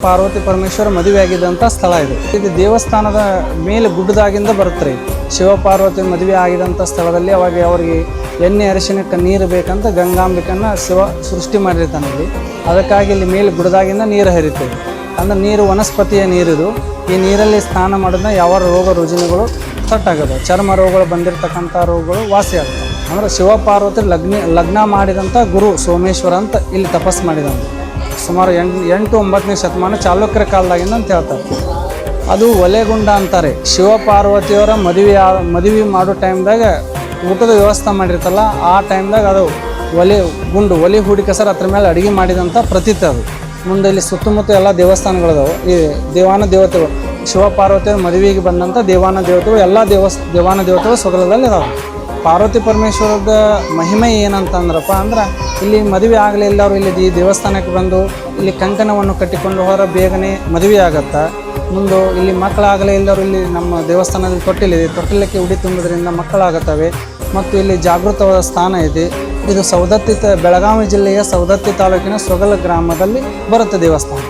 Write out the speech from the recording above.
ಪಾರ್ವತಿ ಪರಮೇಶ್ವರ ಮದುವೆ ಆಗಿದ್ದಂಥ ಸ್ಥಳ ಇದು. ಇದು ದೇವಸ್ಥಾನದ ಮೇಲೆ ಗುಡ್ಡದಾಗಿಂದ ಬರುತ್ತೆ. ಶಿವ ಪಾರ್ವತಿ ಮದುವೆ ಆಗಿದಂಥ ಸ್ಥಳದಲ್ಲಿ ಅವಾಗ ಅವರಿಗೆ ಎಣ್ಣೆ ಅರಿಶಿನಕ್ಕೆ ನೀರು ಬೇಕಂತ ಗಂಗಾಂಬಿಕನ್ನು ಶಿವ ಸೃಷ್ಟಿ ಮಾಡಿರ್ತಾನೆ ಇಲ್ಲಿ. ಅದಕ್ಕಾಗಿ ಇಲ್ಲಿ ಮೇಲೆ ಗುಡ್ಡದಾಗಿಂದ ನೀರು ಹರಿತದೆ. ಅಂದರೆ ನೀರು ವನಸ್ಪತಿಯ ನೀರಿದು. ಈ ನೀರಲ್ಲಿ ಸ್ನಾನ ಮಾಡೋದನ್ನ ಯಾವ ರೋಗ ರುಜಿನಗಳು ತಟ್ಟಾಗುತ್ತೆ, ಚರ್ಮ ರೋಗಗಳು ಬಂದಿರತಕ್ಕಂಥ ರೋಗಗಳು ವಾಸಿ ಆಗುತ್ತೆ. ಅಂದರೆ ಶಿವ ಪಾರ್ವತಿ ಲಗ್ನ ಮಾಡಿದಂಥ ಗುರು ಸೋಮೇಶ್ವರ ಅಂತ ಇಲ್ಲಿ ತಪಸ್ಸು ಮಾಡಿದಂಥ ಸುಮಾರು 8-9ನೇ ಶತಮಾನ ಚಾಲುಕ್ಯರ ಕಾಲದಾಗಿಂದ ಅಂತ ಹೇಳ್ತಾರೆ. ಅದು ಒಲೆಗುಂಡ ಅಂತಾರೆ. ಶಿವ ಪಾರ್ವತಿಯವರ ಮದುವೆ ಮಾಡೋ ಟೈಮ್ದಾಗ ಊಟದ ವ್ಯವಸ್ಥೆ ಮಾಡಿರ್ತಲ್ಲ, ಆ ಟೈಮ್ದಾಗ ಅದು ಒಲೆ ಹೂಡಿಕೆ ಅದ್ರ ಮೇಲೆ ಅಡುಗೆ ಮಾಡಿದಂಥ ಪ್ರತೀತಿ ಅದು. ಮುಂದೆ ಇಲ್ಲಿ ಸುತ್ತಮುತ್ತ ಎಲ್ಲ ದೇವಸ್ಥಾನಗಳಿದಾವೆ. ಈ ದೇವಾನ ದೇವತೆಗಳು ಶಿವ ಪಾರ್ವತಿಯವ್ರ ಮದುವೆಗೆ ಬಂದಂಥ ದೇವಾನ ದೇವತೆಗಳು ಎಲ್ಲ ದೇವಾನ ದೇವತೆಗಳು ಸ್ವರ್ಗದಲ್ಲಿ ಇದಾವೆ. ಪಾರ್ವತಿ ಪರಮೇಶ್ವರದ ಮಹಿಮೆ ಏನಂತಂದ್ರಪ್ಪ ಅಂದ್ರೆ ಇಲ್ಲಿ ಮದುವೆ ಆಗಲಿಲ್ಲವರು ಇಲ್ಲಿ ಈ ದೇವಸ್ಥಾನಕ್ಕೆ ಬಂದು ಇಲ್ಲಿ ಕಂಕಣವನ್ನು ಕಟ್ಟಿಕೊಂಡು ಹೋದ್ರೆ ಬೇಗನೆ ಮದುವೆ ಆಗತ್ತೆ. ಮುಂದೆ ಇಲ್ಲಿ ಮಕ್ಕಳಾಗಲೇ ಇಲ್ಲವರು ಇಲ್ಲಿ ನಮ್ಮ ದೇವಸ್ಥಾನದಲ್ಲಿ ತೊಟ್ಟಿಲಕ್ಕೆ ಉಡಿ ತುಂಬೋದ್ರಿಂದ ಮಕ್ಕಳಾಗುತ್ತವೆ. ಮತ್ತು ಇಲ್ಲಿ ಜಾಗೃತವಾದ ಸ್ಥಾನ ಇದೆ. ಇದು ಬೆಳಗಾವಿ ಜಿಲ್ಲೆಯ ಸವದತ್ತಿ ತಾಲೂಕಿನ ಸೊಗಲ ಗ್ರಾಮದಲ್ಲಿ ಬರುತ್ತೆ ದೇವಸ್ಥಾನ.